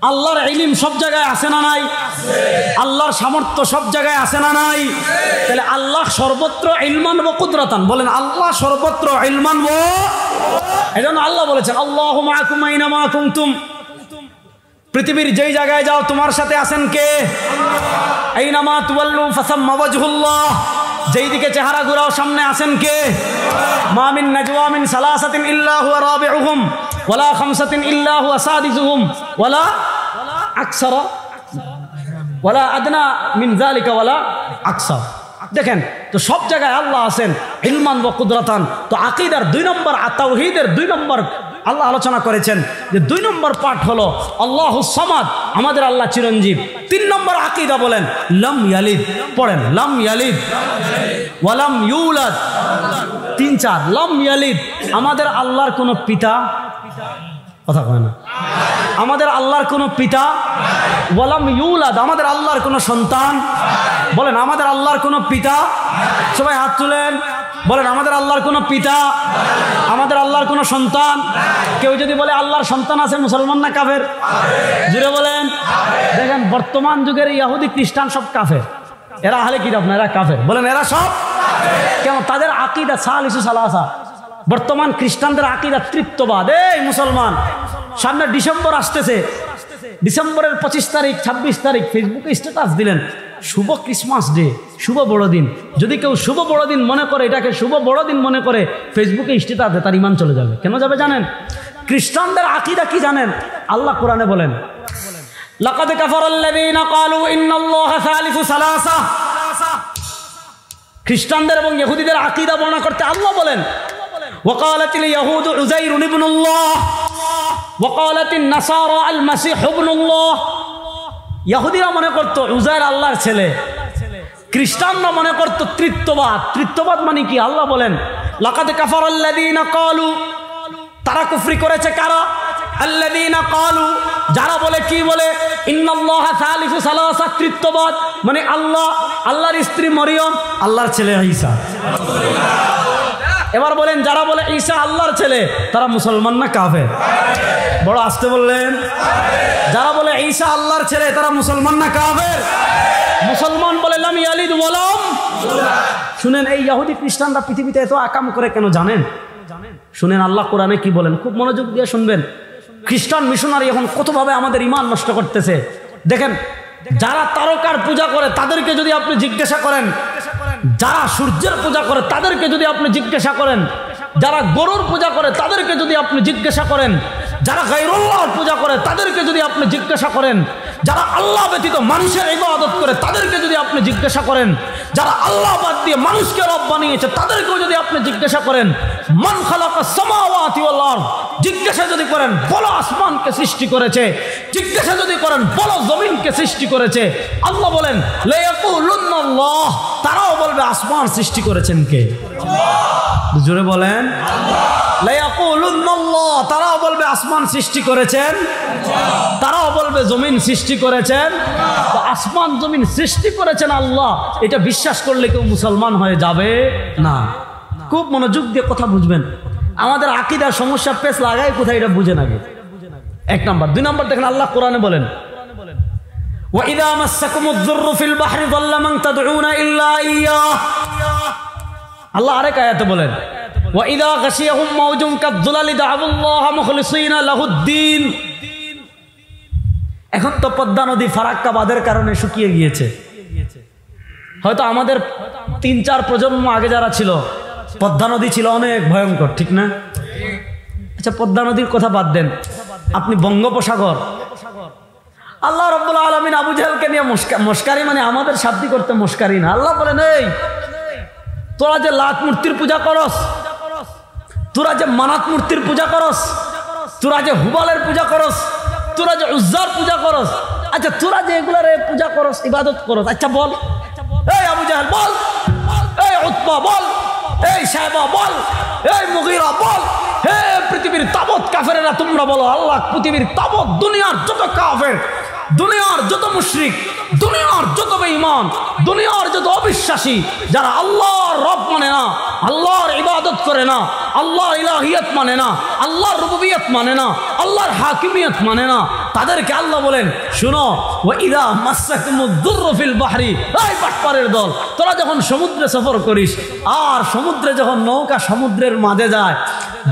আল্লাহর ইলম সব জায়গায় আছে না নাই? আল্লাহর সামর্থ্য সব জায়গায় আছে না নাই? তাহলে আল্লাহ সর্বত্র ইলমান ওয়া কুদরাতান, বলেন আল্লাহ সর্বত্র ইলমান ওয়া, এজন্য আল্লাহ বলেছেন আল্লাহু মাআকুম আইনা মা কুনতুম, পৃথিবীর যেই জায়গায় যাও তোমার সাথে আছেন কে? আইনা মা তুওয়াল্লু ফাসাম্মা ওয়াজহুল্লাহ, যেই দিকে চেহারা ঘুরাও সামনে আছেন কে? মা মিন নাজওয়া মিন সালাসাতিন ইল্লা হুয়া রাবিউহুম ওয়ালা খামসাতিন ইল্লা হুয়া সাদিসুহুম ওয়ালা আকসারা ওয়ালা আদনা মিন যালিকা ওয়ালা আকসার। দেখেন তো সব জায়গায় আল্লাহ আছেন ইলমান ওয়া কুদরাতান। তো আকীদার 2 নম্বর, তাওহীদের 2 নম্বর আল্লাহ আলোচনা করেছেন যে 2 নম্বর পার্ট হলো আল্লাহুস সামাদ, আমাদের আল্লাহ চিরঞ্জীব। 3 নম্বর আকীদা বলেন লাম ইয়ালিদ, পড়েন লাম ইয়ালিদ ওয়া লাম ইউলাদ। 3 4 লাম ইয়ালিদ, আমাদের আল্লাহর কোনো পিতা, কথা কয় না, আমাদের আল্লাহর কোনো পিতা, ওয়া লাম ইউলাদ, আমাদের আল্লাহর কোনো সন্তান, বলেন আমাদের আল্লাহর কোনো পিতা, সবাই হাত তুলেন, বলেন আমাদের আল্লাহর কোনো পিতা, আমাদের আল্লাহর কোনো সন্তান। কেউ যদি বলে আল্লাহর সন্তান আছে, মুসলমান না কাফের? জুড়ে বলেন। দেখেন বর্তমান যুগের ইহুদি খ্রিস্টান সব কাফের, এরা আহলে কিতাব না, এরা কাফের। বলেন এরা সব কেন? তাদের আকীদা সালিসু সালাসা। বর্তমান খ্রিস্টানদের আকীদা তৃত্ববাদ। এই মুসলমান, সামনে ডিসেম্বর আসতেছে, ডিসেম্বরের 25 তারিখ 26 তারিখ ফেসবুকে স্ট্যাটাস দিলেন শুভ ক্রিসমাস ডে, শুভ বড়দিন। যদি কেউ শুভ বড়দিন মনে করে, এটাকে শুভ বড়দিন মনে করে ফেসবুকে স্ট্যাটাস দেয়, তার ঈমান চলে যাবে। কেন যাবে জানেন? খ্রিস্টানদের আকীদা কি জানেন? আল্লাহ কোরআনে বলেন লাকাদ কাফারাল্লাযীনা ক্বালু ইন্নাল্লাহা সালিসু সালাসা। খ্রিস্টানদের এবং ইহুদিদের আকীদা বর্ণনা করতে আল্লাহ বলেন ওয়াকালাতিল ইয়াহুদু উযাইর ইবনুল্লাহ ওয়াকালাতিন নাসারা আল মাসীহ ইবনুল্লাহ। ইহুদিরা মনে করত উযাইর আল্লাহর ছেলে, খ্রিস্টানরা মনে করত তৃত্ববাদ। তৃত্ববাদ মানে কি? আল্লাহ বলেন লাকাদ কাফারাল্লাযীনা ক্বালু, তারা কুফরি করেছে কারা? আল্লাযীনা ক্বালু, যারা বলে কি বলে ইন্নাল্লাহা সালিসু সালাসা, তৃত্ববাদ মানে আল্লাহ, আল্লাহর স্ত্রী মরিয়ম, আল্লাহর ছেলে ঈসা। এবার বলেন যারা বলে ঈসা আল্লাহর ছেলে তারা মুসলমান না কাফের? বড় আস্তে বললেন। যারা বলে ঈসা আল্লাহর ছেলে তারা মুসলমান না কাফের? মুসলমান বলে লাম ইয়ালিদ ওয়া লাম। শুনেন এই ইহুদি খ্রিস্টানরা পৃথিবীতে এত আকাম করে কেন জানেন? শুনেন আল্লাহ কোরআনে কি বলেন, খুব মনোযোগ দিয়ে শুনবেন। খ্রিস্টান মিশনারি এখন কতভাবে আমাদের ঈমান নষ্ট করতেছে দেখেন। যারা তারকার পূজা করে তাদেরকে যদি আপনি জিজ্ঞাসা করেন, যারা সূর্যের পূজা করে তাদেরকে যদি আপনি জিজ্ঞাসা করেন, যারা গরুর পূজা করে তাদেরকে যদি আপনি জিজ্ঞাসা করেন, যারা গায়রুল্লাহর পূজা করে তাদেরকে যদি আপনি জিজ্ঞাসা করেন, যারা আল্লাহ ব্যতীত মানুষের ইবাদত করে তাদেরকে যদি আপনি জিজ্ঞাসা করেন, যারা আল্লাহ বাদ দিয়ে মানুষকে রব বানিয়েছে তাদেরকেও যদি আপনি জিজ্ঞাসা করেন, মান খালাকাস সামাওয়াতি ওয়াল আরদ, জিজ্ঞাসা যদি করেন বলো আসমানকে সৃষ্টি করেছে, জিজ্ঞাসা যদি করেন বলো জমিনকে সৃষ্টি করেছে, আল্লাহ বলেন লা ইয়াকুলুন্নাল্লাহ, তারাও বলবে আসমান সৃষ্টি করেছেন কে? আল্লাহ। জোরে বলেন আল্লাহ। লা ইয়াকুলুন্নাল্লাহ, তারাও বলবে আসমান সৃষ্টি করেছেন, তারাও বলবে জমিন সৃষ্টি করেছেন। তো আসমান জমিন সৃষ্টি করেছেন আল্লাহ, এটা বিশ্বাস করলে কেউ মুসলমান হয়ে যাবে না। খুব মনোযোগ দিয়ে কথা বুঝবেন। আমাদের আকীদার সমস্যা পেছ লাগায় কোথায় এটা বুঝে না। 1 নাম্বার। 2 নাম্বার দেখেন আল্লাহ কোরআনে বলেন ওয়া ইযা মাসসাকুমুদ যুররু ফিল বাহরি যাল্লা মান তাদউনা ইল্লা ইয়্যাহ। আল্লাহ আরেক আয়াতে বলেন ওয়া ইযা গাশিয়াহুম মাওজুন কাযযুলালি দা'আবুল্লাহা মুখলিসিনা লাহুদ্দিন। এখন তো পদ্মা নদী ফারাক্কা বাঁধের কারণে শুকিয়ে গিয়েছে। হয়তো আমাদের 3-4 প্রজন্ম আগে যারা ছিল পদ্মা নদী ছিল অনেক ভয়ঙ্কর, ঠিক না? আচ্ছা পদ্মা নদীর কথা বাদ দেন, আপনি বঙ্গোপসাগর, আল্লাহ রাব্বুল আলামিন আবু জাহেলকে নিয়ে মস্কারি, মানে আমাদের শাব্দি করতে মস্কারি না। আল্লাহ বলেন এই তোরা যে লাত মূর্তির পূজা করস, তোরা যে মানাত মূর্তির পূজা করস, তোরা যে হুবালের পূজা করস, তোরা যে উজ্জার পূজা করস, আচ্ছা তোরা যে এগুলার পূজা করস ইবাদত করস, আচ্ছা বল এই আবু জাহেল বল, এই উতবা বল, এই সাহেবা বল, এই মুগীরা বল, হে পৃথিবীর তাবৎ কাফেরেরা তোমরা বলো আল্লাহ পৃথিবীর তাবৎ দুনিয়ার যত কাফের, দুনিয়ার যত মুশরিক, দুনিয়ার যত বেঈমান, দুনিয়ার যত অবিশ্বাসী, যারা আল্লাহর রব মানে না, আল্লাহর ইবাদত করে না, আল্লাহর ইলাহিয়ত মানে না, আল্লাহর রুবুবিয়ত মানে না, আল্লাহর হাকিমিয়ত মানে না, তাদেরকে আল্লাহ বলেন, শুনো, ওয়া ইযা মাসসাকুমুদ-দুররু ফিল বাহরি, এই বাটপারের দল, তোরা যখন সমুদ্রে সফর করিস, আর সমুদ্রে যখন নৌকা সমুদ্রের মাঝে যায়,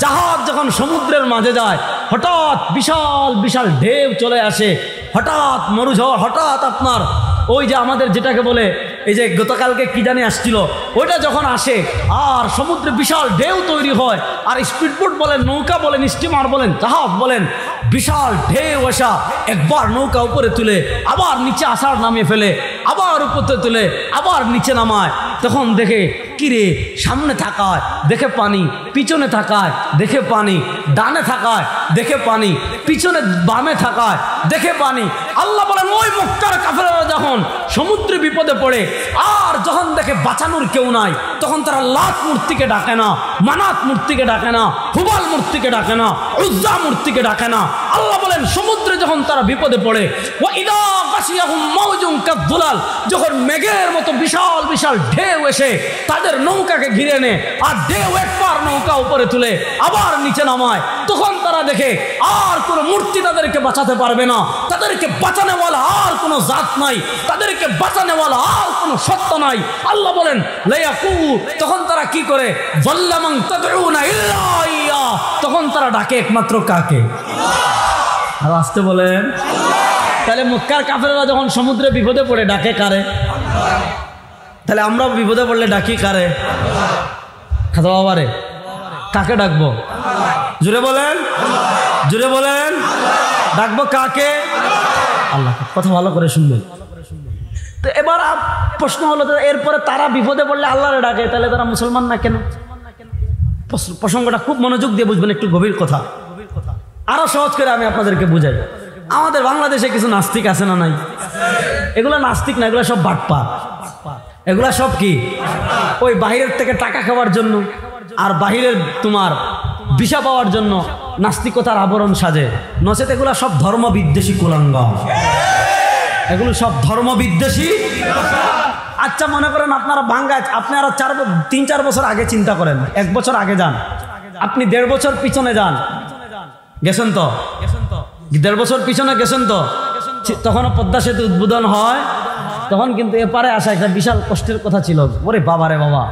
জাহাজ যখন সমুদ্রের মাঝে যায়, হঠাৎ বিশাল বিশাল ঢেউ চলে আসে, হঠাৎ মরুঝড়, হঠাৎ আপনার ওই যে আমাদের যেটাকে বলে, এই যে গতকালকে কি জানি আসছিল, ওইটা যখন আসে আর সমুদ্রে বিশাল ঢেউ তৈরি হয়, আর স্পিডবোট বলেন, নৌকা বলেন, স্টিমার বলেন, জাহাজ বলেন, বিশাল ঢেউ আসা একবার নৌকা উপরে তুলে আবার নিচে আসার নামিয়ে ফেলে, আবার উপরে তুলে আবার নিচে নামায়, তখন দেখে কিরে, সামনে থাকায় দেখে পানি, পিছনে থাকায় দেখে পানি, ডানে থাকায় দেখে পানি, পিছনে বামে থাকায় দেখে পানি। আল্লাহ বলেন, ওই মক্কার কাফেররা যখন সমুদ্রে বিপদে পড়ে আর যখন দেখে বাঁচানোর কেউ নাই, তখন তারা লাত মূর্তিকে ডাকে না, মানাত মূর্তিকে ডাকে না, হুবাল মূর্তিকে ডাকে না, উজ্জা মূর্তিকে ডাকে না। আল্লাহ বলেন, সমুদ্রে যখন তারা বিপদে পড়ে, ওয়া ইদা গাশিয়াহুম মাওজুন কাদ-দুলাল, যখন মেঘের মতো বিশাল বিশাল ঢেউ এসে তাদের নৌকাকে ঘিরে নেয় আর ঢেউ একবার নৌকা উপরে তুলে আবার নিচে নামায়, তখন তারা দেখে আর কোনো মূর্তি তাদেরকে বাঁচাতে পারবে না, তাদেরকে বাঁচানোওয়ালা আর কোনো জাত নাই, তাদেরকে বাঁচানোওয়ালা আর কোনো সত্তা নাই। আল্লাহ বলেন, লায়াকু, তখন তারা কি করে, যাল্লামান তাদউনা ইল্লা ইয়া, তখন তারা ডাকে একমাত্র কাকে? আর আসতে বলেন, তাহলে মক্কার কাফেররা যখন সমুদ্রে বিপদে পড়ে ডাকে কারে? তাহলে আমরা বিপদে পড়লে ডাকি কারে? খাতা বাবারে, কাকে ডাকবো? জুড়ে বলেন, জুড়ে বলেন, ডাকবো কাকে? আল্লাহ। কথা ভালো করে শুনবেন। তো এবার প্রশ্ন হলো, এরপরে তারা বিপদে পড়লে আল্লাহরে ডাকে, তাহলে তারা মুসলমান না কেন? প্রসঙ্গটা খুব মনোযোগ দিয়ে বুঝবেন, একটু গভীর কথা, আরো সহজ করে আমি আপনাদেরকে বুঝাই। আমাদের বাংলাদেশে কিছু নাস্তিক আছে না নাই? এগুলা নাস্তিক না, এগুলা সব বাটপার। এগুলা সব কি, ওই বাহিরের থেকে টাকা খাওয়ার জন্য আর বাহিরের তোমার ভিসা পাওয়ার জন্য নাস্তিকতার আবরণ সাজে, নচেত এগুলা সব ধর্ম বিদ্বেষী কুলাঙ্গার, এগুলো সব ধর্ম বিদ্বেষী। আচ্ছা, মনে করেন আপনারা বাঙ্গায়, আপনারা 3-4 বছর আগে চিন্তা করেন, 1 বছর আগে যান, আপনি 1.5 বছর পিছনে যান, গেছেন তো? 1.5 বছর পিছনে গেছেন তো? তখনও পদ্মা সেতু উদ্বোধন হয়, তখন কিন্তু এপারে আসা একটা বিশাল কষ্টের কথা ছিল। ওরে বাবা রে বাবা,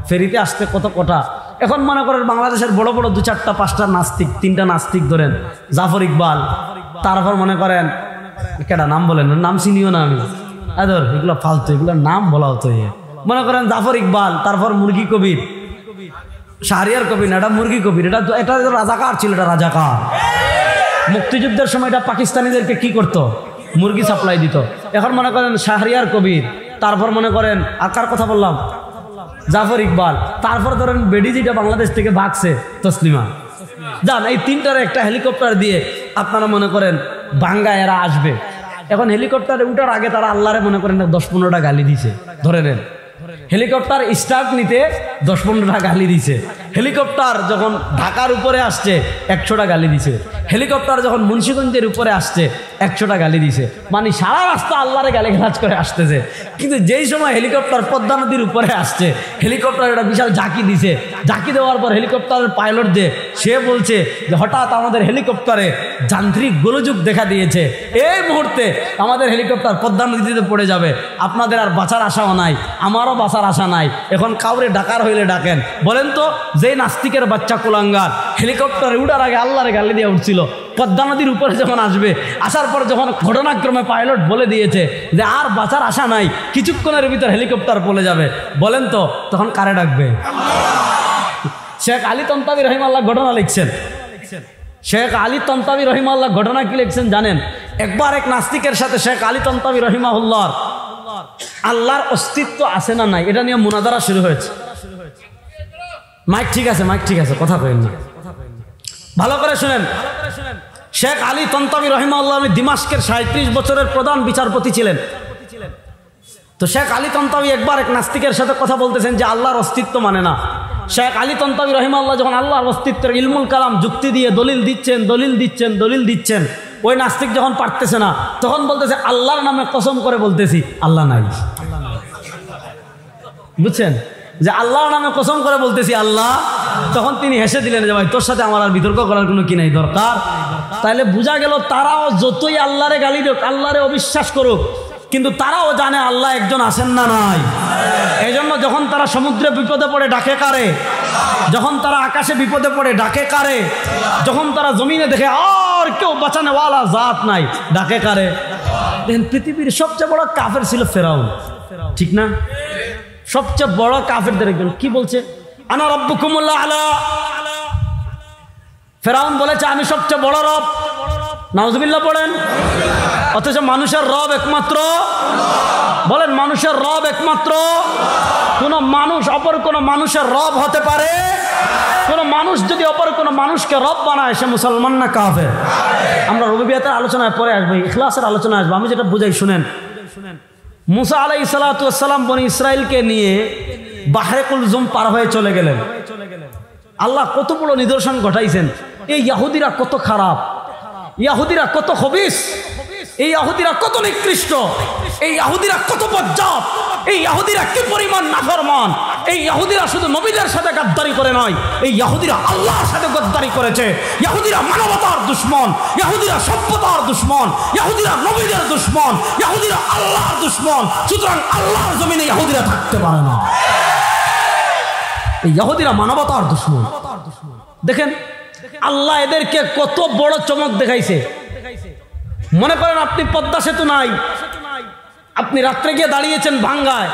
ফেরিতে আসতে কত কটা। এখন মনে করেন বাংলাদেশের বড় বড় 2-4-5টা নাস্তিক, 3টা নাস্তিক ধরেন, জাফর ইকবাল, তারপর মনে করেন কেটা নাম বলেন, নাম চিনিও না আমি, আদর এগুলো ফালতু, এগুলোর নাম বলা হতো। মনে করেন জাফর ইকবাল, তারপর মুরগি কবির, শাহরিয়ার কবির, এটা মুরগি কবির, এটা রাজাকার ছিল, এটা রাজাকার। মুক্তিযুদ্ধের সময় এটা পাকিস্তানিদেরকে কি করতো, মুরগি সাপ্লাই দিত। এখন মনে করেন শাহরিয়ার কবির, তারপর মনে করেন আর কার কথা বললাম, জাফর ইকবাল, তারপর ধরেন বেডি যেটা বাংলাদেশ থেকে ভাগছে, তসলিমা। যান, এই 3টার একটা হেলিকপ্টার দিয়ে আপনারা মনে করেন বাঙ্গা এরা আসবে। এখন হেলিকপ্টারে উঠার আগে তারা আল্লাহরে মনে করেন 10-15টা গালি দিছে, ধরে নেন। হেলিকপ্টার স্টার্ট নিতে 10-15টা গালি দিছে। হেলিকপ্টার যখন ঢাকার উপরে আসছে 100টা গালি দিছে। হেলিকপ্টার যখন মুন্সিগঞ্জের উপরে আসছে 100টা গালি দিছে। মানে সারা রাস্তা আল্লাহরে গালিগালাজ করে আসতেছে। কিন্তু যেই সময় হেলিকপ্টার পদ্মা নদীর উপরে আসছে, হেলিকপ্টার একটা বিশাল ঝাঁকি দিছে। ঝাঁকি দেওয়ার পর হেলিকপ্টারের পাইলট যে সে বলছে যে হঠাৎ আমাদের হেলিকপ্টারে যান্ত্রিক গোলযোগ দেখা দিয়েছে, এই মুহূর্তে আমাদের হেলিকপ্টার পদ্মা নদীতে পড়ে যাবে, আপনাদের আর বাঁচার আশাও নাই, আমারও বাঁচার আশা নাই। এখন কাউরে ডাকার হইলে ডাকেন। বলেন তো, যে নাস্তিকের বাচ্চা কুলাঙ্গার হেলিকপ্টারে উঠার আগে আল্লাহরে গালি দিয়ে উঠছিল, পদ্মা নদীর উপরে যখন আসবে, আসার পর যখন ঘটনাক্রমে পাইলট বলে দিয়েছে যে আর বাঁচার আশা নাই, কিছুক্ষণের ভিতর হেলিকপ্টার পড়ে যাবে, বলেন তো তখন কারে ডাকবে? শেখ আলী তন্তাবী রহিমাল্লাহ ঘটনা লিখছেন। শেখ আলী তন্তাবী রহিমাল্লাহ ঘটনা কি লিখছেন জানেন? একবার এক নাস্তিকের সাথে শেখ আলী তন্তাবী রহিমাহুল্লাহর আল্লাহর অস্তিত্ব আছে না নাই এটা নিয়ে মুনাজারা শুরু হয়েছে। মাইক ঠিক আছে, মাইক ঠিক আছে, কথা কইেন না, ভালো করে শুনেন। শেখ আলী তন্তাবী রহিমাহুল্লাহ দিমাশকের 37 বছরের প্রধান বিচারপতি ছিলেন। তো শেখ আলী তন্তাবী একবার এক নাস্তিকের সাথে কথা বলতেছেন যে আল্লাহর অস্তিত্ব মানে না। শেখ আলী তন্তাবী রহিমাহুল্লাহ যখন আল্লাহর অস্তিত্বের ইলমুল কালাম যুক্তি দিয়ে দলিল দিচ্ছেন, ওই নাস্তিক যখন পারতেছে না, তখন বলতেছে আল্লাহর নামে কসম করে বলতেছি আল্লাহ নাই। বুঝছেন? যে আল্লাহর নামে কসম করে বলতেছি আল্লাহ, তখন তিনি হেসে দিলেন যে ভাই তোর সাথে আমার আর বিতর্ক করার কোনো কি নাই দরকার। তাহলে বোঝা গেল তারাও যতই আল্লাহরে গালি দেখ, আল্লাহরে অবিশ্বাস করুক, কিন্তু তারাও জানে আল্লাহ একজন আছেন না নাই। এই জন্য যখন তারা সমুদ্রে বিপদে পড়ে ডাকে কারে, যখন তারা আকাশে বিপদে পড়ে ডাকে কারে, যখন তারা জমিনে দেখে আর কেউ বাঁচানোওয়ালা জাত নাই ডাকে কারে। দেখেন পৃথিবীর সবচেয়ে বড় কাফের ছিল ফেরাউন, ঠিক না? সবচেয়ে বড় কাফেরদের একজন কি বলছে, আনা রাব্বুকুমুল আলা। ফেরাউন বলেছে আমি সবচেয়ে বড় রব, নাউজুবিল্লাহ পড়েন। অথচ মানুষের রব একমাত্র, বলেন মানুষের রব একমাত্র। কোন মানুষ অপর কোন মানুষের রব হতে পারে? কোন মানুষ যদি অপর কোন মানুষকে রব বানায় সে মুসলমান না কাফের? আমরা রুবুবিয়্যাতের আলোচনায় পরে আসবো, ইখলাসের আলোচনায় আসবো। আমি যেটা বুঝাই শুনেন। মুসা আলাইহিস সালাতু ওয়াস সালাম বনি ইসরাইলকে নিয়ে বাহরে কুলজুম পার হয়ে চলে গেলেন। আল্লাহ কত বড় নিদর্শন ঘটাইছেন। এই ইহুদিরা কত খারাপ, ইহুদিরা কত খবিস, এই ইহুদিরা কত নিকৃষ্ট, এই ইহুদিরা কত বজ্জাত, এই ইহুদিরা কি পরিমাণ নাফরমান। এই ইহুদিরা শুধু নবীদের সাথে গাদ্দারি করে নয়, এই ইহুদিরা আল্লাহর সাথে গাদ্দারি করেছে। ইহুদিরা মানবতার দুশমন, ইহুদিরা সভ্যতার দুশমন, ইহুদিরা নবীদের দুশমন, ইহুদিরা আল্লাহর দুশমন। সুতরাং আল্লাহর জমিনে ইহুদিরা থাকতে পারে না। এই ইহুদিরা মানবতার দুশমন। দেখেন আল্লাহ এদেরকে কত বড় চমক দেখাইছে। মনে করেন আপনি পদ্মা সেতু নাই, আপনি রাত্রে গিয়ে দাঁড়িয়েছেন ভাঙ্গায়,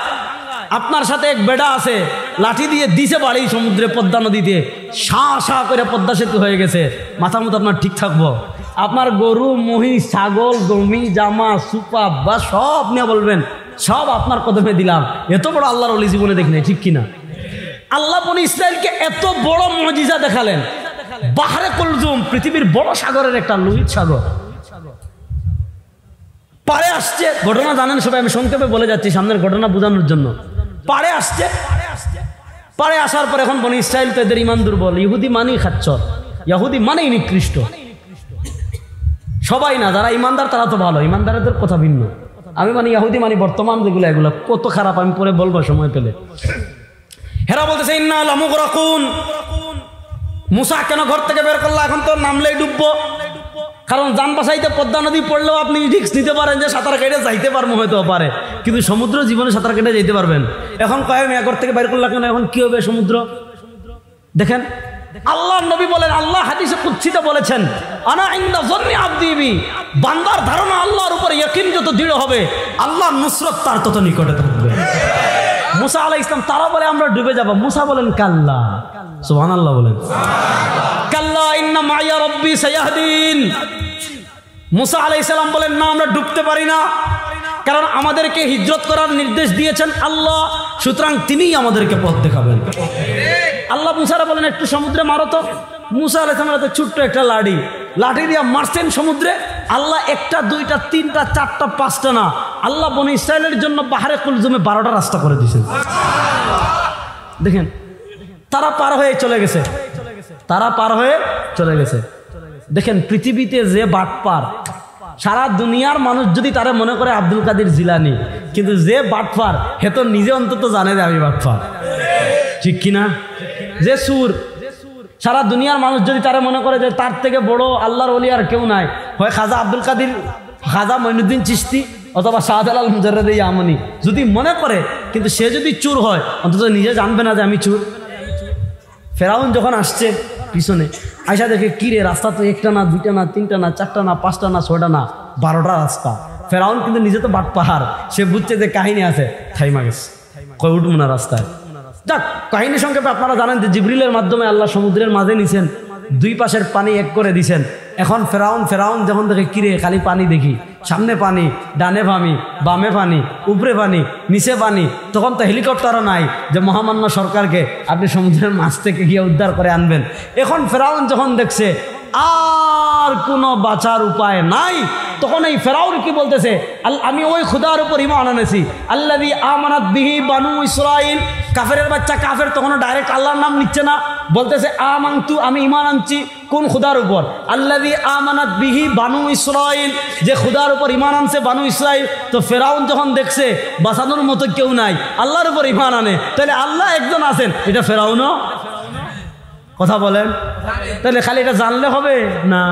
আপনার সাথে এক বেড়া আছে, লাঠি দিয়ে দিছে বাড়ি সমুদ্রে পদ্মা নদীতে, শাঁ শাঁ করে পদ্মা সেতু হয়ে গেছে। মাথা মতো আপনার ঠিক থাকবো? আপনার গরু মহিষ ছাগল জমি জামা সুপা বা সব নিয়ে বলবেন সব আপনার কদমে দিলাম। এত বড় আল্লাহর ওলি জীবনে দেখি নাই, ঠিক কিনা? আল্লাহ বনি ইসরাইলকে এত বড় মুজিজা দেখালেন। বাহরে কুলজুম পৃথিবীর বড় সাগরের একটা লোহিত সাগর, পাড়ে আসছে। ঘটনা জানেন সবাই, আমি সংক্ষেপে বলে যাচ্ছি সামনের ঘটনা বোঝানোর জন্য। পাড়ে আসছে, পাড়ে আসার পর এখন বনি ইসরাইল তো এদের ইমান দুর্বল, ইহুদি মানেই খাচ্ছর, ইহুদি মানেই নিকৃষ্ট। সবাই না, যারা ইমানদার তারা তো ভালো, ইমানদারদের কথা ভিন্ন। আমি মানে ইহুদি মানে বর্তমান যেগুলো এগুলো কত খারাপ আমি পরে বলবো সময় পেলে। হেরা বলতেছে ইন্না লামুগরাকুন, মুসা কেন ঘর থেকে বের করলো? এখন তো নামলেই ডুববো। কারণ যান বাসাইতে পদ্মা নদী পড়লেও আপনি রিস্ক নিতে পারেন যে সাঁতার কেটে যাইতে পারবো, হয়তো পারে, কিন্তু সমুদ্র জীবনে সাঁতার কেটে যেতে পারবেন? এখন কয় মেয়া ঘর থেকে বের করলো কেন? এখন কি হবে সমুদ্র? দেখেন আল্লাহ নবী বলেন, আল্লাহ হাদিসে কুদসিতে বলেছেন, আনা ইনদা যন্নি আবদি বি, বান্দার ধারণা আল্লাহর উপর ইয়াকিন যত দৃঢ় হবে আল্লাহর নুসরত তার তত নিকটে থাকবে। মুসা আলাইহিস সালাম তারা বলে আমরা ডুবে যাব, মুসা বলেন কাল্লা, সুবহানাল্লাহ বলেন, কাল্লা ইন্না মাইয়া রাব্বি সায়াহদিন। মুসা আলাইহিস সালাম বলেন না, আমরা ডুবতে পারি না, কারণ আমাদেরকে হিজরত করার নির্দেশ দিয়েছেন আল্লাহ, সুতরাং তিনিই আমাদেরকে পথ দেখাবেন। আল্লাহ মুসারা বলেন একটু সমুদ্রে মারো তো। মুসা আলাইহিস সালাম ছোট্ট একটা লাঠি দিয়ে মারছেন সমুদ্রে। আল্লাহ একটা দুইটা তিনটা চারটা পাঁচটা না, আল্লাহ বনি ইসরাইলের জন্য বাহরে কুলজুমে 12টা রাস্তা করে দিয়েছেন। দেখেন তারা পার হয়ে চলে গেছে, তারা পার হয়ে চলে গেছে। দেখেন পৃথিবীতে যে বাটপার, সারা দুনিয়ার মানুষ যদি তারা মনে করে আব্দুল কাদের জিলানি, কিন্তু যে বাটপার হে তো নিজে অন্তত জানে যে আমি বাটপার, ঠিক কিনা? যে সুর, সারা দুনিয়ার মানুষ যদি তারা মনে করে যে তার থেকে বড় আল্লাহর ওলি আর কেউ নাই, হয় খাজা আব্দুল কাদের, খাজা মঈনুদ্দিন চিশতি অথবা শাহজালাল মুজাররদে ইয়ামানি যদি মনে করে, কিন্তু সে যদি চোর হয় অন্তত নিজে জানবে না যে আমি চোর। ফেরাউন যখন আসছে পিছনে আয়সা দেখে কিরে রাস্তা তো একটা না দুইটা না তিনটা না চারটা না পাঁচটা না ছয়টা না 12টা রাস্তা। ফেরাউন কিন্তু নিজে তো বাট পাহাড়, সে বুঝছে যে কাহিনী আছে, থাইমা গেছে, কয় উঠবো না রাস্তায়। যাক, কাহিনী সংক্ষেপে আপনারা জানেন যে জিবরিলের মাধ্যমে আল্লাহ সমুদ্রের মাঝে নিছেন, দুই পাশের পানি এক করে দিছেন। এখন ফেরাউন যখন দেখে কিরে খালি পানি দেখি, সামনে পানি, ডানে পানি, বামে পানি, উপরে পানি, নিচে পানি, তখন তো হেলিকপ্টারও নাই যে মহামান্য সরকারকে আপনি সমুদ্রের মাছ থেকে গিয়ে উদ্ধার করে আনবেন। এখন ফেরাউন যখন দেখছে আর কোনো বাঁচার উপায় নাই। তখন এই ফেরাউন কি বলতেছে, আমি ওই খুদার উপর ঈমান আনেছি, আল্লাযী আমানাত বিহি বানু ইসরাঈল। কাফেরের বাচ্চা কাফের তখন ডাইরেক্ট আল্লাহর নাম নিচ্ছে না, বলতেছে আমানতু, আমি ঈমান আনছি কোন খুদার উপর, আল্লাযী আমানাত বিহি বানু ইসরাঈল, যে খুদার উপর ঈমান আনছে বানু ইসরাঈল। তো ফেরাউন যখন দেখছে বাঁচানোর মতো কেউ নাই, আল্লাহর উপর ঈমান আনে, তাহলে আল্লাহ একজন আছেন, এটা ফেরাউনও কথা বলেন। তাহলে খালি এটা জানলে হবে না,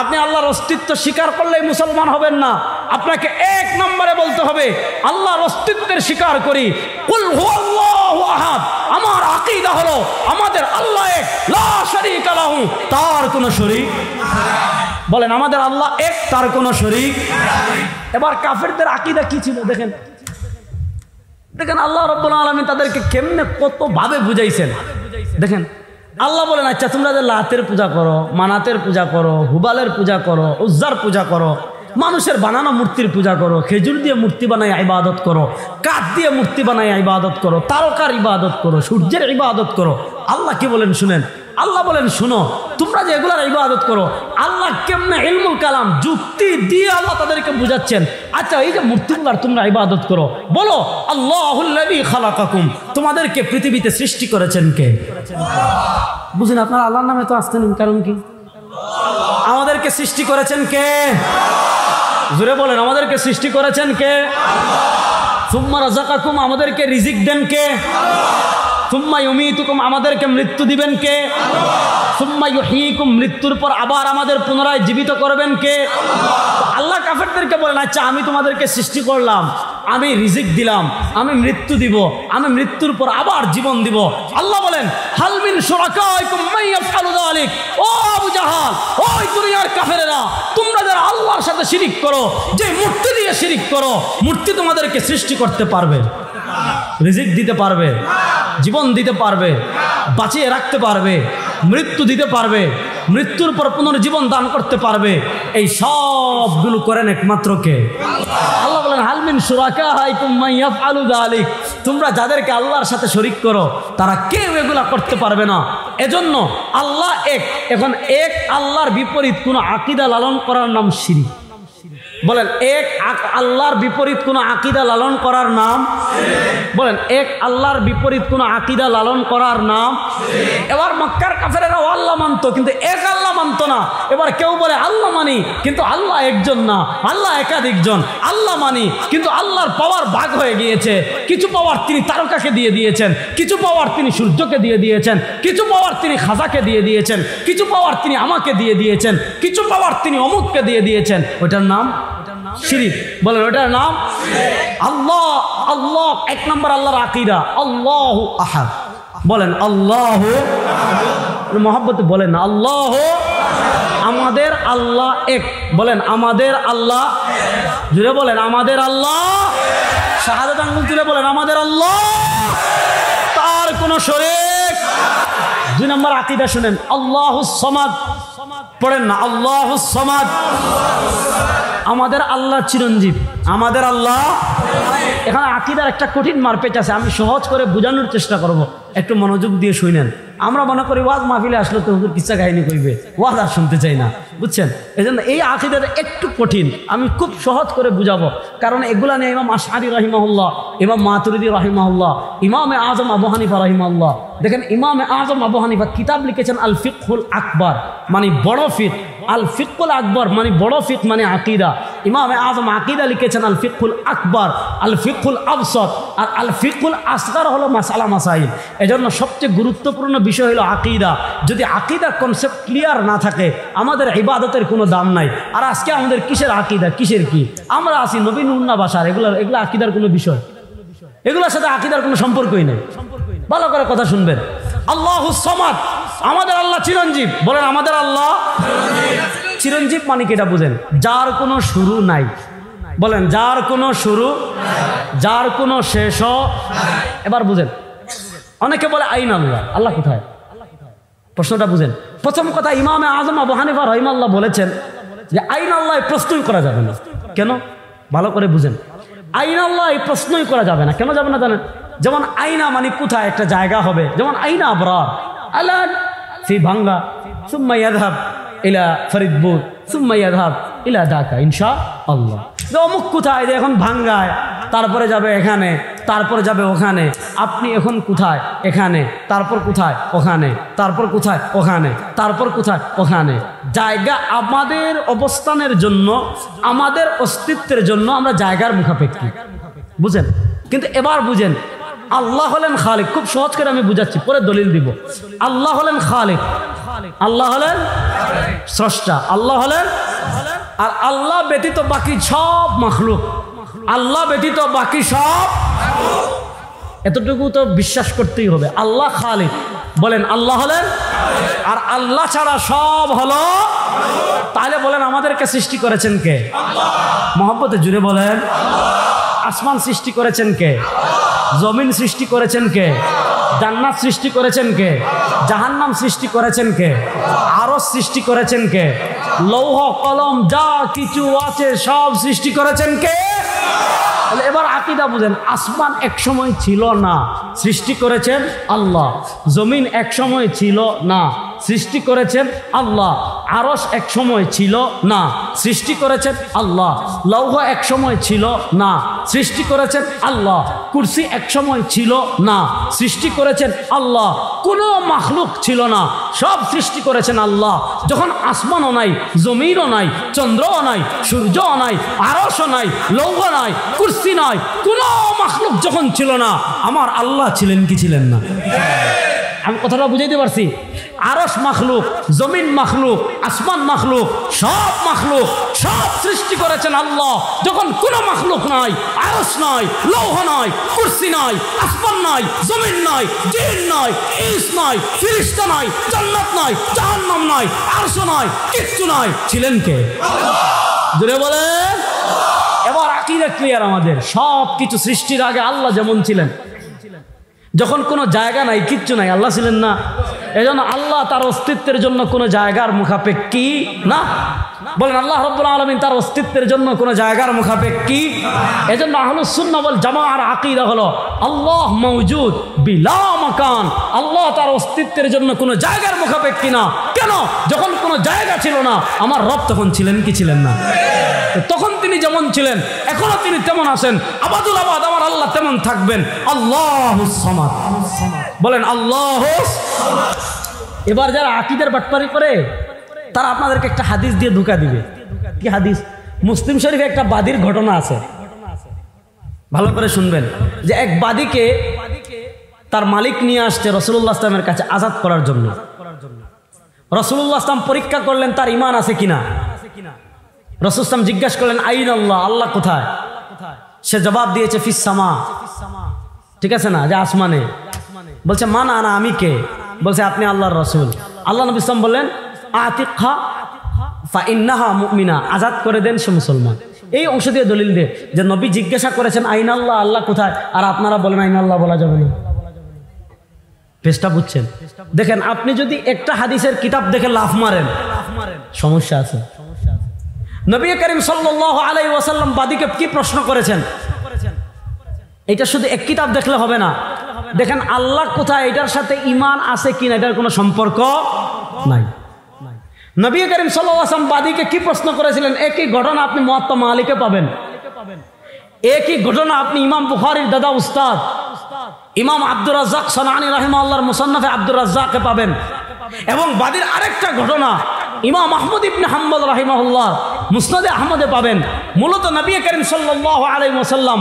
আপনি আল্লাহর অস্তিত্ব স্বীকার করলেই মুসলমান হবেন না। আপনাকে এক নম্বরে বলতে হবে আল্লাহর অস্তিত্বের স্বীকার করি, কুল হুয়াল্লাহু আহাদ। আমার আকীদা হলো আমাদের আল্লাহ এক, লা শারীকা লাহু, তার কোনো শরীক। বলেন আমাদের আল্লাহ এক, তার কোনো শরীক। এবার কাফেরদের আকীদা কি ছিল দেখেন, দেখেন আল্লাহ রাব্বুল আলামিন তাদেরকে কেমনে কত ভাবে বুঝাইছেন। দেখেন আল্লাহ বলেন, আচ্ছা তোমরা যে লাতের পূজা করো, মানাতের পূজা করো, হুবালের পূজা করো, উজ্জার পূজা করো, মানুষের বানানো মূর্তির পূজা করো, খেজুর দিয়ে মূর্তি বানাই ইবাদত করো, কাঠ দিয়ে মূর্তি বানাই ইবাদত করো, তারকার ইবাদত করো, সূর্যের ইবাদত করো, আল্লাহ কি বলেন শুনেন। আল্লাহ বলেন শুনো, তোমরা যে এগুলার ইবাদত করো, আল্লাহ কেমনে ইলমুল কালাম যুক্তি দিয়ে আল্লাহ তাদেরকে বুঝাচ্ছেন। আচ্ছা এই যে মূর্তিগুলার তোমরা ইবাদত করো, বলো আল্লাহুল্লাযী খালাকাকুম, তোমাদেরকে পৃথিবীতে সৃষ্টি করেছেন কে? বুঝেন আপনারা আল্লাহর নামে তো আসতেন, কারণ কি? আমাদেরকে সৃষ্টি করেছেন কে? জোরে বলেন, আমাদেরকে সৃষ্টি করেছেন কে? সুম্মা রাযাকাকুম, আমাদেরকে রিজিক দেন কে? সুম্মা ইউমীতুকুম, আমাদেরকে মৃত্যু দিবেন কে? সুম্মা ইউহয়ীকুম, মৃত্যুর পর আবার আমাদের পুনরায় জীবিত করবেন কে? আল্লাহ কাফেরদেরকে বলেন, আচ্ছা আমি তোমাদেরকে সৃষ্টি করলাম, আমি রিজিক দিলাম, আমি মৃত্যু দিব, আমি মৃত্যুর পর আবার জীবন দিব। আল্লাহ বলেন হাল মিন শুরাকাইকুম মান ইয়াফআলু যালিক। ও আবু জাহাল, ওই দুনিয়ার কাফেরেরা, তোমরা যারা আল্লাহর সাথে শিরিক করো, যে মূর্তি দিয়ে শিরিক করো, মূর্তি তোমাদেরকে সৃষ্টি করতে পারবে, রিজিক দিতে পারবে, জীবন দিতে পারবে, বাঁচিয়ে রাখতে পারবে, মৃত্যু দিতে পারবে, মৃত্যুর পর পুনর্জীবন দান করতে পারবে, এই সবগুলো করেন একমাত্র কে? আল্লাহ বলেন হাল মিন শুরাকাইকুম মান ইয়াফআলু যালিক। তোমরা যাদেরকে আল্লাহর সাথে শরীক করো, তারা কেউ এগুলা করতে পারবে না। এজন্য আল্লাহ এক। এখন এক আল্লাহর বিপরীত কোন আকীদা লালন করার নাম শিরক। বলেন এক আল্লাহর বিপরীত কোন আকীদা লালন করার নাম, বলেন এক আল্লাহর বিপরীত কোন আকীদা লালন করার নাম। এবার মক্কার কাফেরেরা আল্লাহ মানতো, কিন্তু এক আল্লাহ মানতো না। এবার কেউ বলে আল্লাহ মানি, কিন্তু আল্লাহ একজন না, আল্লাহ একাধিকজন। আল্লাহ মানি, কিন্তু আল্লাহর পাওয়ার ভাগ হয়ে গিয়েছে। কিছু পাওয়ার তিনি তারকাকে দিয়ে দিয়েছেন, কিছু পাওয়ার তিনি সূর্যকে দিয়ে দিয়েছেন, কিছু পাওয়ার তিনি খাজাকে দিয়ে দিয়েছেন, কিছু পাওয়ার তিনি আমাকে দিয়ে দিয়েছেন, কিছু পাওয়ার তিনি অমুককে দিয়ে দিয়েছেন। ওইটার নাম শিরিক। বলেন ওটার নাম আল্লাহ। আল্লাহ এক নম্বর আল্লাহর আকীদা, আল্লাহু আহাদ। বলেন আল্লাহু, মহব্বতে বলেন না আল্লাহু। আমাদের আল্লাহ এক। বলেন আমাদের আল্লাহ, জুড়ে বলেন আমাদের আল্লাহ। শাহাদাত আঙ্গুল তুলে বলেন আমাদের আল্লাহ, তার কোনো শরীক। দুই নম্বর আকীদা শুনেন, আল্লাহুস সামাদ। পড়েন না আল্লাহুস সামাদ। আমাদের আল্লাহ চিরঞ্জীব, আমাদের আল্লাহ। এখানে আকীদার একটা কঠিন মারপেচ আছে, আমি সহজ করে বোঝানোর চেষ্টা করব, একটু মনোযোগ দিয়ে শুনেন। আমরা মনে করি ওয়াজ মাহফিলে আসলে তো হুজুর কিচ্ছা কাহিনী কইবে, ওয়াজ আর শুনতে চাই না, বুঝছেন? এই জন্য এই আকীদাটা একটু কঠিন, আমি খুব সহজ করে বুঝাবো। কারণ এগুলা নিয়ে ইমাম আশআরী রাহিমাহুল্লাহ, ইমাম মাতুরিদি রাহিমাহুল্লাহ, ইমামে আজম আবু হানিফা রাহিমাহুল্লাহ, দেখেন ইমামে আজম আবু হানিফা কিতাব লিখেছেন আল ফিকহুল আকবর, মানে বড় ফিকহ। আল ফিকহুল আকবর মানে বড় ফিকহ, মানে আকীদা। ইমামে আজম আকীদা লিখেছেন আল ফিকহুল আকবর, আল ফিকহুল আবসত, আর আল ফিকহুল আসগার হলো মাসালা মাসাইল। এজন্য সবচেয়ে গুরুত্বপূর্ণ বিষয় হলো আকীদা। যদি আকীদার কনসেপ্ট ক্লিয়ার না থাকে, আমাদের ইবাদতের কোনো দাম নাই। আর আজকে আমাদের কিসের আকীদা, কিসের কি? আমরা আছি নবীন উন্না বাসার, এগুলো আকীদার কোনো বিষয়, এগুলোর সাথে আকীদার কোনো সম্পর্কই নেই। ভালো করে কথা শুনবেন। আল্লাহুস সামাদ, আমাদের আল্লাহ চিরঞ্জীব। বলেন আমাদের আল্লাহ চিরঞ্জীব মানে কি এটা বুঝেন, যার কোনো শুরু নাই। বলেন যার কোনো শুরু, যার কোনো শেষ। এবার বুঝেন, অনেকে বলে আইন আল্লাহ, আল্লাহ কোথায়? প্রশ্নটা বুঝেন। প্রথম কথা, ইমামে আজম আবু হানিফা রাহিমাহুল্লাহ বলেছেন যে আইন আল্লাহ প্রশ্নই করা যাবে না। কেন? ভালো করে বুঝেন। আইন আল্লাহ প্রশ্নই করা যাবে না। কেন যাবে না জানেন? যেমন আইনা মানে কোথায় একটা জায়গা হবে, যেমন আইনা আবরার, আলান সেই ভাঙ্গা, সুম্মা ইয়াযহাব ইলা ফরিদপুর, সুম্মা ইয়াযহাব ইলা ঢাকা ইনশাআল্লাহ। অমুক কোথায়, যে এখন ভাঙ্গায়, তারপরে যাবে এখানে, তারপরে যাবে ওখানে। আপনি এখন কোথায়? এখানে। তারপর কোথায়? ওখানে। তারপর কোথায়? ওখানে। তারপর কোথায়? ওখানে। জায়গা আমাদের অবস্থানের জন্য, আমাদের অস্তিত্বের জন্য আমরা জায়গার মুখাপেক্ষী, বুঝেন? কিন্তু এবার বুঝেন, আল্লাহ হলেন খালিক। খুব সহজ করে আমি বুঝাচ্ছি, পরে দলিল দিব। আল্লাহ হলেন খালিক, আল্লাহ হলেন স্রষ্টা, আল্লাহ হলেন, আর আল্লাহ ব্যতীত বাকি সব মাখলুক, আল্লাহ ব্যতীত বাকি সব। এতটুকু তো বিশ্বাস করতেই হবে। আল্লাহ খালিক, বলেন আল্লাহ হলেন, আর আল্লাহ ছাড়া সব হলো। তাহলে বলেন আমাদেরকে সৃষ্টি করেছেন কে? মহব্বতে জুড়ে বলেন। আসমান সৃষ্টি করেছেন কে? জমিন সৃষ্টি করেছেন কে? জান্নাত সৃষ্টি করেছেন কে? জাহান্নাম সৃষ্টি করেছেন কে? আরশ সৃষ্টি করেছেন কে? লৌহ কলম যা কিছু আছে সব সৃষ্টি করেছেন কে? এবার আকীদা বুঝেন। আসমান এক সময় ছিল না, সৃষ্টি করেছেন আল্লাহ। জমিন এক সময় ছিল না, সৃষ্টি করেছেন আল্লাহ। আরশ এক সময় ছিল না, সৃষ্টি করেছেন আল্লাহ। লৌহ এক সময় ছিল না, সৃষ্টি করেছেন আল্লাহ। কুরসি এক সময় ছিল না, সৃষ্টি করেছেন আল্লাহ। কোনো মাখলুক ছিল না, সব সৃষ্টি করেছেন আল্লাহ। যখন আসমানও নাই, জমিনও নাই, চন্দ্রও নাই, সূর্যও নাই, আরশও নাই, লৌহ নাই, কুরসি নাই, কোনো মাখলুক যখন ছিল না, আমার আল্লাহ ছিলেন কি ছিলেন না? আমি কথাটা বুঝাইতে পারছি? আরশ মাখলুক, জমিন মাখলুক, আসমান মাখলুক, সব মাখলুক, সব সৃষ্টি করেছেন আল্লাহ। যখন কোনো মাখলুক নাই, আরশ নাই, লৌহ নাই, কুরসি নাই, আসমান নাই, জমিন নাই, জিন নাই, ইনস নাই, ফেরেশতা নাই, জান্নাত নাই, জাহান্নাম নাই, আরশ নাই, কিচ্ছু নাই, ছিলেন কে? জোরে বলেন। এবার আকীদা ক্লিয়ার আমাদের। সব কিছু সৃষ্টির আগে আল্লাহ যেমন ছিলেন, যখন কোনো জায়গা নাই, কিচ্ছু নাই, আল্লাহ ছিলেন না। এজন্য আল্লাহ তার অস্তিত্বের জন্য কোনো জায়গার মুখাপেক্ষী না। বলেন আল্লাহ রাব্বুল আলামিন তার অস্তিত্বের জন্য কোনো জায়গার মুখাপেক্ষী। এজন্য আহলুস সুন্নাহ ওয়াল জামাআর আকীদা হলো আল্লাহ মাওজুদ বিলা মাকান। আল্লাহ তার অস্তিত্বের জন্য কোনো জায়গার মুখাপেক্ষী না। কেন? যখন কোনো জায়গা ছিল না, আমার রব তখন ছিলেন কি ছিলেন না? তখন তিনি যেমন ছিলেন, এখনো তিনি তেমন আছেন। আবাদুল আবাদ আমার আল্লাহ তেমন থাকবেন। আল্লাহুস সামাদ। বলেন আল্লাহুস। এবার যারা আকীদার বাটপারি করে, তারা আপনাদেরকে একটা হাদিস দিয়ে ধোঁকা দিবে। কি হাদিস? মুসলিম শরীফে একটা বাদীর ঘটনা আছে, ভালো করে শুনবেন। যে এক বাদীকে তার মালিক নিয়ে আসছে রাসূলুল্লাহ সাল্লাল্লাহু আলাইহি ওয়াসাল্লামের কাছে আযাদ করার জন্য। রাসূলুল্লাহ সাল্লাল্লাহু আলাইহি ওয়াসাল্লাম পরীক্ষা করলেন তার ঈমান আছে কিনা। রাসূল সাল্লাল্লাহু আলাইহি ওয়াসাল্লাম জিজ্ঞাসা করলেন আইন আল্লাহ, আল্লাহ কোথায়? সে জবাব দিয়েছে ফিস সামা। ঠিক আছে না, যে আসমানে। বলছে মান আনা, আমি কে? বলছে আপনি আল্লাহর রাসূল। আল্লাহ নবী সাল্লাল্লাহু আলাইহি ওয়াসাল্লাম বললেন আতিকহা ফা ইন্নাহা মুমিনা, আজাদ করে দেন, সে মুসলমান। এই অংশ দিয়ে দলিল দে যে নবী জিজ্ঞাসা করেছেন আইন আল্লাহ, আল্লাহ কোথায়, আর আপনারা বলেন আইন আল্লাহ বলা যাবে না। পেশটা বুঝছেন? দেখেন, আপনি যদি একটা হাদিসের কিতাব দেখে লাফ মারেন, সমস্যা আছে। নবী করিম সাল্লাল্লাহু আলাইহি ওয়াসাল্লাম বাদীকে কি প্রশ্ন করেছেন, এটা শুধু এক কিতাব দেখলে হবে না। দেখেন আল্লাহ কোথায়, এটার সাথে ঈমান আছে কিনা, এটার কোনো সম্পর্ক নাই। নবী করিম সাল্লাল্লাহু আলাইহি ওয়াসাল্লাম বাদীকে কি প্রশ্ন করেছিলেন, একই ঘটনা আপনি মুয়াত্তা মালিকে পাবেন। একই ঘটনা আপনি ইমাম বুখারীর দাদা উস্তাদ ইমাম আব্দুর রাজ্জাক সানানী রাহিমাহুল্লাহর মুসান্নাফে আব্দুর রাজ্জাকে পাবেন। এবং বাদীর আরেকটা ঘটনা ইমাম আহমদ ইবনে হাম্বল রাহিমাহুল্লাহ মুসনাদে আহমদে পাবেন। মূলত নবী করিম সাল্লাল্লাহু আলাইহি ওয়াসাল্লাম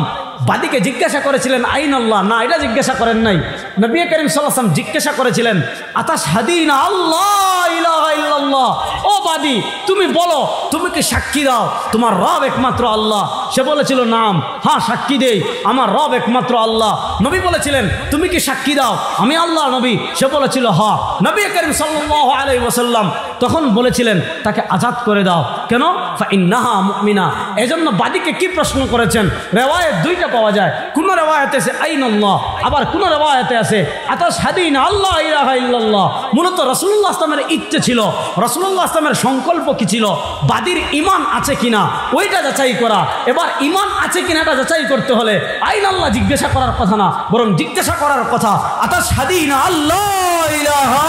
বাদীকে জিজ্ঞাসা করেছিলেন আইন আল্লাহ, না এটা জিজ্ঞাসা করেন নাই। নবী করিম সাল্লাল্লাহু আলাইহি ওয়াসাল্লাম জিজ্ঞাসা করেছিলেন আতাশহাদিনা আল্লাহ ইলাহা ইল্লাল্লাহ, ও বাদী তুমি বলো, তুমি কি সাক্ষী দাও তোমার রব একমাত্র আল্লাহ? সে বলেছিল নাম, হ্যাঁ সাক্ষী দেই, আমার রব একমাত্র আল্লাহ। নবী বলেছিলেন তুমি কি সাক্ষী দাও আমি আল্লাহ নবী? সে বলেছিল হ্যাঁ। নবী করিম সাল্লাল্লাহু আলাইহি ওয়াসাল্লাম তখন বলেছিলেন তাকে আজাদ করে দাও। কেন? ফা ইন্নাহা মুমিনা। এজন্য বাদীকে কি প্রশ্ন করেছেন, রিওয়ায়াত দুইটা পাওয়া যায়। কোন রিওয়ায়াতে আছে আইন আল্লাহ, আবার কোন রিওয়ায়াতে আছে আতাশহাদিনা আল্লাহ ইলাহা ইল্লাল্লাহ। মূলত রাসূলুল্লাহ সাল্লাল্লাহু আলাইহি ওয়াসাল্লামের ইচ্ছে ছিল, রাসূলুল্লাহ সাল্লাল্লাহু আলাইহি ওয়াসাল্লামের সংকল্প কি ছিল, বাদীর ঈমান আছে কিনা ওইটা যাচাই করা। এবার ঈমান আছে কিনা এটা যাচাই করতে হলে আইন আল্লাহ জিজ্ঞাসা করার কথা না, বরং জিজ্ঞাসা করার কথা আতাশহাদিনা আল্লাহ ইলাহা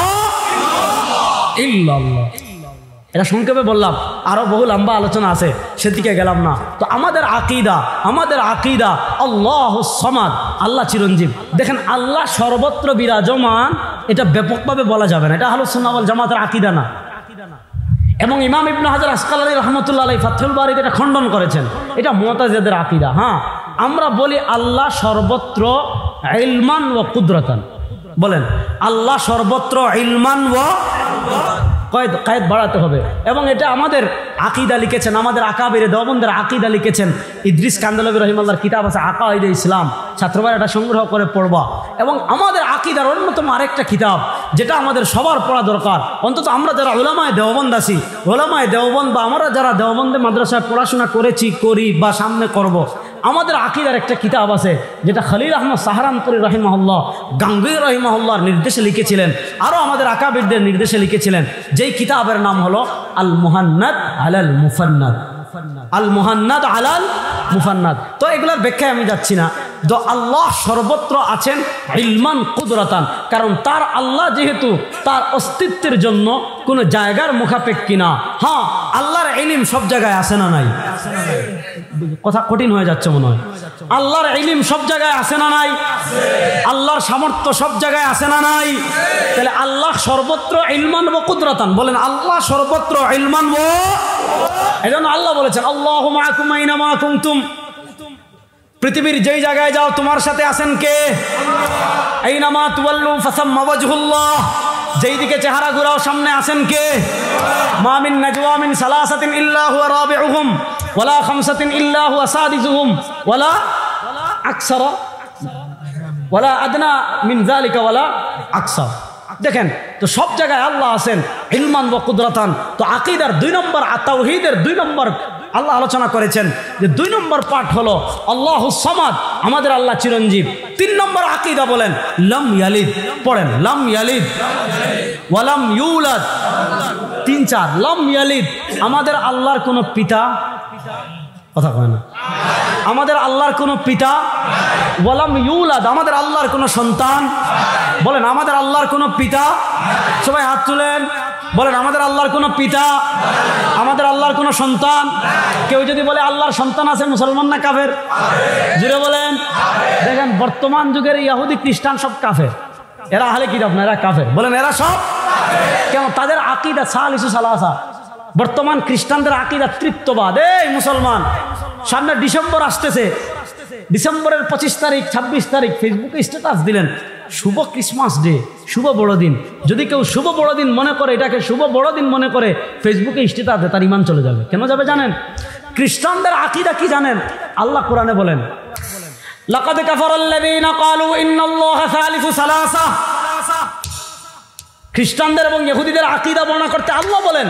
ইল্লাল্লাহ। ইল্লাল্লাহ। এটা সংক্ষেপে বললাম, আরো বহু লম্বা আলোচনা আছে, সেদিকে গেলাম না। তো আমাদের আকিদা আল্লাহুস সামাদ, আল্লাহ চিরঞ্জীব। দেখেন আল্লাহ সর্বত্র বিরাজমান, এটা ব্যাপকভাবে বলা যাবে না, এটা আহলুস সুন্নাহ ওয়াল জামাতের আকিদা না। এবং ইমাম ইবনে হাজার আসকালানী রাহমাতুল্লাহ আলাইহি ফাতহুল বারীতে এটা খণ্ডন করেছেন, এটা মুতাজিলাদের আকিদা। হ্যাঁ, আমরা বলি আল্লাহ সর্বত্র ইলমান ওয়া কুদরাতান। বলেন আল্লাহ সর্বত্র ইলমান ওয়া কায়েদ বাড়াতে হবে। এবং এটা আমাদের আকিদা লিখেছেন, আমাদের আকাবিরে দেওবন্দের আকিদা লিখেছেন ইদ্রিস কান্দলাবি রহিমাল্লাহর কিতাব আছে আকাইদে ইসলাম, ছাত্রভাই এটা সংগ্রহ করে পড়বা। এবং আমাদের আকিদার অন্যতম আরেকটা কিতাব যেটা আমাদের সবার পড়া দরকার, অন্তত আমরা যারা উলামায়ে দেওবন্দ আছি, উলামায়ে দেওবন্দ বা আমরা যারা দেওবন্দে মাদ্রাসায় পড়াশোনা করি বা সামনে করব, আমাদের আকিদার একটা কিতাব আছে যেটা খলিল আহমদ সাহারানপুরি রহিমাহুল্লাহ, গাঙ্গুই রহিমাহুল্লাহর নির্দেশে লিখেছিলেন, আরও আমাদের আকাবিরদের নির্দেশে লিখেছিলেন, যেই কিতাবের নাম হলো আল মুহান্নাদ আলাল মুফান্নাদ। আল মুহান্নাদ আলাল মুফান্নাদ। তো এগুলোর ব্যাখ্যায় আমি যাচ্ছি না। তো আল্লাহ সর্বত্র আছেন ইলমান কুদরাতান, কারণ তার আল্লাহ যেহেতু তার অস্তিত্বের জন্য কোনো জায়গার মুখাপেক্ষী না। হ্যাঁ, আল্লাহর ইলম সব জায়গায় আছে না নাই? কথা কঠিন হয়ে যাচ্ছে মনে হয়। আল্লাহর ইলম সব জায়গায় আছে না নাই? আল্লাহর সামর্থ্য সব জায়গায় আছে না নাই? তাহলে আল্লাহ সর্বত্র ইলমান ওয়া কুদরাতান। বলেন আল্লাহ সর্বত্র ইলমান ওয়া, এজন্য আল্লাহ বলেছেন আল্লাহু মাআকুম আইনামা কুনতুম। পৃথিবীর যেই জায়গায় যাও তোমার সাথে আছেন কে? আইনামা তুওয়াল্লু ফাসাম্মা ওয়াজহুল্লাহ। যেই দিকে চেহারা ঘুরাও সামনে আছেন কে? মা মিন নাজওয়া মিন সালাসাতিন ইল্লা হুয়া রাবিউহুম ওয়ালা খামসাতিন ইল্লা হুয়া সাদিসুহুম ওয়ালা আকসারা ওয়ালা আদনা মিন যালিকা ওয়ালা আকসার। দেখেন তো সব জায়গায় আল্লাহ আছেন ইলমান ওয়া কুদরাতান। তো আকীদার 2 নম্বর, তাওহীদের 2 নম্বর আল্লাহ আলোচনা করেছেন যে 2 নম্বর পার্ট হলো আল্লাহুস সামাদ, আমাদের আল্লাহ চিরঞ্জীব। 3 নম্বর আকীদা বলেন লাম ইয়ালিদ। পড়েন লাম ইয়ালিদ ওয়া লাম ইউলাদ। 3 4 লাম ইয়ালিদ, আমাদের আল্লাহর কোনো পিতা, কথা কয় না, আমাদের আল্লাহর কোনো পিতা। ওয়ালাম ইউলাদ, আমাদের আল্লাহর কোনো সন্তান। বলেন আমাদের আল্লাহর কোনো পিতা। সবাই হাত তুলেন, বলেন আমাদের আল্লাহর কোনো পিতা, আমাদের আল্লাহর কোনো সন্তান। কেউ যদি বলে আল্লাহর সন্তান আছে, মুসলমান না কাফের? জুড়ে বলেন। দেখেন বর্তমান যুগের ইহুদি খ্রিস্টান সব কাফের, এরা আহলে কিতাব না, এরা কাফের। বলেন এরা সব কেন? তাদের আকীদা সালিসু সালাসা। বর্তমান খ্রিস্টানদের আকীদা তৃত্ববাদ। এই মুসলমান, সামনে ডিসেম্বর আসতেছে, ডিসেম্বরের 25 তারিখ 26 তারিখ ফেসবুকে স্ট্যাটাস দিলেন শুভ ক্রিসমাস ডে, শুভ বড়দিন। যদি কেউ শুভ বড়দিন মনে করে, এটাকে শুভ বড়দিন মনে করে ফেসবুকে স্ট্যাটাস দেয়, তার ঈমান চলে যাবে। কেন যাবে জানেন? খ্রিস্টানদের আকীদা কি জানেন? আল্লাহ কোরআনে বলেন লাকাদ কাফারাল্লাযীনা ক্বালু ইন্নাল্লাহা সালিসু সালাসা। খ্রিস্টানদের এবং ইহুদিদের আকীদা বর্ণনা করতে আল্লাহ বলেন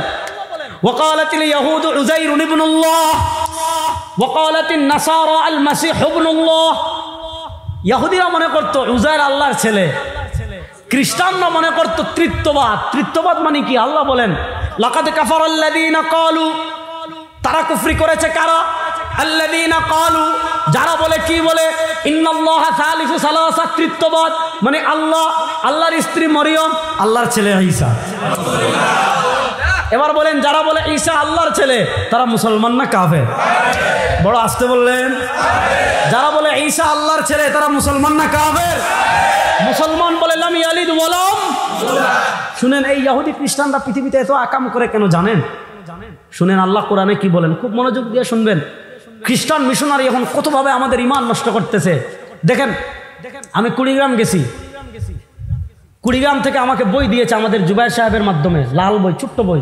ওয়াকালাতিল ইয়াহুদু উযাইরু ইবনুল্লাহ ওয়াকালাতিন নাসারা আল মাসীহ ইবনুল্লাহ। ইহুদিরা মনে করত উযাইর আল্লাহর ছেলে, খ্রিস্টানরা মনে করত তৃত্ববাদ। তৃত্ববাদ মানে কি? আল্লাহ বলেন লাকাদ কাফারাল্লাযীনা ক্বালু, তারা কুফরি করেছে। কারা? আল্লাযীনা ক্বালু, যারা বলে, কি বলে? ইন্নাল্লাহা সালিসু সালাসা, তৃত্ববাদ মানে আল্লাহ, আল্লাহর স্ত্রী মরিয়ম, আল্লাহর ছেলে ঈসা। এবার বলেন যারা বলে ঈসা আল্লাহর ছেলে, তারা মুসলমান না কাফের? বড় আস্তে বললেন। যারা বলে ঈসা আল্লাহর ছেলে, তারা মুসলমান না কাফের? মুসলমান বলে লাম ইয়ালিদ ওয়া লাম। শুনেন এই ইহুদি খ্রিস্টানরা পৃথিবীতে এত আকাম করে কেন জানেন? শুনেন আল্লাহ কোরআনে কি বলেন, খুব মনোযোগ দিয়ে শুনবেন। খ্রিস্টান মিশনারি এখন কতভাবে আমাদের ঈমান নষ্ট করতেছে দেখেন। আমি কুড়িগ্রাম গেছি, কুড়িগ্রাম থেকে আমাকে বই দিয়েছে আমাদের জুবাইর সাহেবের মাধ্যমে, লাল বই, ছোট্ট বই।